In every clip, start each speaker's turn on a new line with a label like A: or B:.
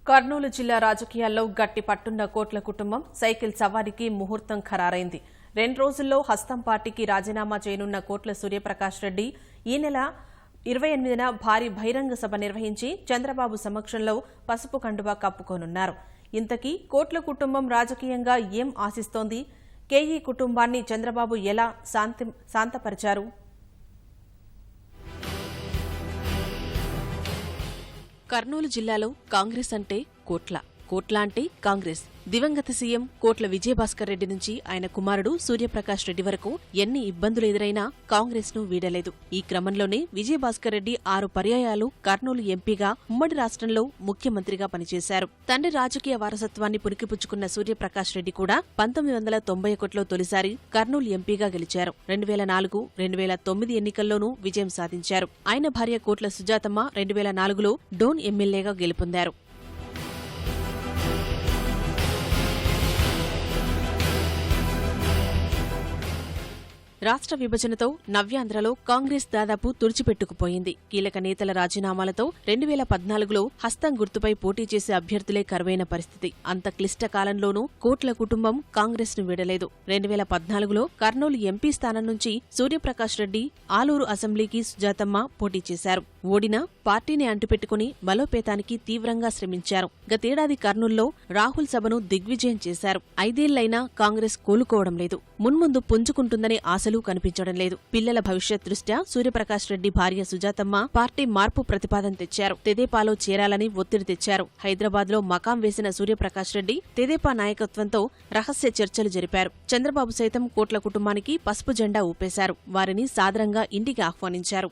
A: కర్నూలు జిల్లా రాజకీయాల్లో గట్టి పట్టున్న కోట్ల కుటుంబం సైకిల్ సవారికి ముహూర్తం ఖరారైంది. 2 రోజుల్లో హస్తం పార్టీకి రాజీనామా చేయనున్న కోట్ల సూర్యప్రకాష్ రెడ్డి ఈ నెల 28న భారీ బహిరంగ సభ నిర్వహించి చంద్రబాబు సమక్షంలో పసుపు కండువా కప్పుకోనున్నారు. ఇంతకీ కోట్ల కుటుంబం రాజకీయంగా ఏం ఆశిస్తోంది? కేఈ కుటుంబాన్ని చంద్రబాబు ఎలా శాంతపరిచారు? కర్నూలు జిల్లాలో కాంగ్రెస్ అంటే కోట్ల అంటే కాంగ్రెస్. దివంగత సీఎం కోట్ల విజయభాస్కర్ రెడ్డి నుంచి ఆయన కుమారుడు సూర్యప్రకాష్ రెడ్డి వరకు ఎన్ని ఇబ్బందులు ఎదురైనా కాంగ్రెస్ ను వీడలేదు. ఈ క్రమంలోనే విజయభాస్కర్ రెడ్డి 6 పర్యాయాలు కర్నూలు ఎంపీగా, ఉమ్మడి రాష్ట్రంలో ముఖ్యమంత్రిగా పనిచేశారు. తండ్రి రాజకీయ వారసత్వాన్ని పుణికిపుచ్చుకున్న సూర్యప్రకాష్ రెడ్డి కూడా 1991లో తొలిసారి కర్నూలు ఎంపీగా గెలిచారు. 2004, 2009 ఎన్నికల్లోనూ విజయం సాధించారు. ఆయన భార్య కోట్ల సుజాతమ్మ 2004లో డోన్ ఎమ్మెల్యేగా గెలుపొందారు. రాష్ట్ర విభజనతో నవ్యాంధ్రలో కాంగ్రెస్ దాదాపు తుడిచిపెట్టుకుపోయింది. కీలక నేతల రాజీనామాలతో 2014లో హస్తం గుర్తుపై పోటీ చేసే అభ్యర్థులే కరువైన పరిస్థితి. అంత క్లిష్ట కాలంలోనూ కోట్ల కుటుంబం కాంగ్రెస్ ను వీడలేదు. 2014లో కర్నూలు ఎంపీ స్థానం నుంచి సూర్యప్రకాష్ రెడ్డి, ఆలూరు అసెంబ్లీకి సుజాతమ్మ పోటీ చేశారు. ఓడినా పార్టీని అంటుపెట్టుకుని బలోపేతానికి తీవ్రంగా శ్రమించారు. గతేడాది కర్నూల్లో రాహుల్ సభను దిగ్విజయం చేశారు. 5 ఏళ్లైనా కాంగ్రెస్ కోలుకోవడం లేదు. మున్ముందు పుంజుకుంటుందనే ఆశలు కనిపించడం లేదు. పిల్లల భవిష్యత్ దృష్ట్యా సూర్యప్రకాష్ రెడ్డి భార్య సుజాతమ్మ పార్టీ మార్పు ప్రతిపాదన తెచ్చారు. తెదేపాలో చేరాలని ఒత్తిడి తెచ్చారు. హైదరాబాద్లో మకాం వేసిన సూర్యప్రకాష్ రెడ్డి తెదేపా నాయకత్వంతో రహస్య చర్చలు జరిపారు. చంద్రబాబు సైతం కోట్ల కుటుంబానికి పసుపు జెండా ఊపేశారు. వారిని సాదరంగా ఇంటికి ఆహ్వానించారు.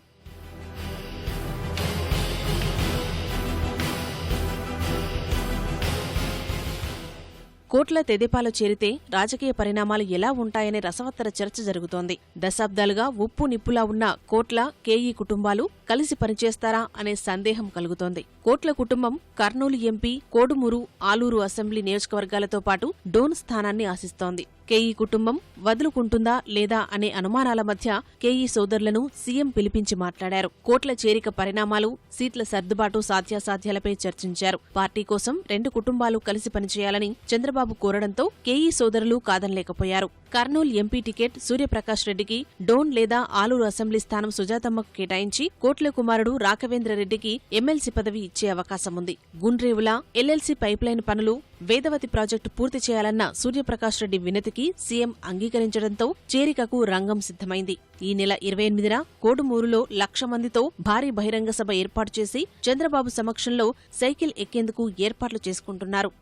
A: కోట్ల తెదేపాలో చేరితే రాజకీయ పరిణామాలు ఎలా ఉంటాయనే రసవత్తర చర్చ జరుగుతోంది. దశాబ్దాలుగా ఉప్పు నిప్పులా ఉన్న కోట్ల, కేఈ కుటుంబాలు కలిసి పనిచేస్తారా అనే సందేహం కలుగుతోంది. కోట్ల కుటుంబం కర్నూలు ఎంపీ, కోడుమూరు, ఆలూరు అసెంబ్లీ నియోజకవర్గాలతో పాటు డోన్ స్థానాన్ని ఆశిస్తోంది. కేఈ కుటుంబం వదులుకుంటుందా లేదా అనే అనుమానాల మధ్య కేఈ సోదరులను సీఎం పిలిపించి మాట్లాడారు. కోట్ల చేరిక పరిణామాలు, సీట్ల సర్దుబాటు సాధ్యాసాధ్యాలపై చర్చించారు. పార్టీ కోసం 2 కుటుంబాలు కలిసి పనిచేయాలని చంద్రబాబు కోరడంతో కేఈ సోదరులు కాదనలేకపోయారు. కర్నూలు ఎంపీ టికెట్ సూర్యప్రకాష్ రెడ్డికి, డోన్ లేదా ఆలూరు అసెంబ్లీ స్థానం సుజాతమ్మకు కేటాయించి కోట్ల కుమారుడు రాఘవేంద్రరెడ్డికి ఎమ్మెల్సీ పదవి ఇచ్చే అవకాశముంది. గుండ్రేవుల ఎల్ఎల్సీ పైప్లైన్ పనులు, వేదవతి ప్రాజెక్టు పూర్తి చేయాలన్న సూర్యప్రకాష్ రెడ్డి వినతికి సీఎం అంగీకరించడంతో చేరికకు రంగం సిద్ధమైంది. ఈ నెల 28న కోడుమూరులో 1,00,000 మందితో భారీ బహిరంగ సభ ఏర్పాటు చేసి చంద్రబాబు సమక్షంలో సైకిల్ ఎక్కేందుకు ఏర్పాట్లు చేసుకుంటున్నారు.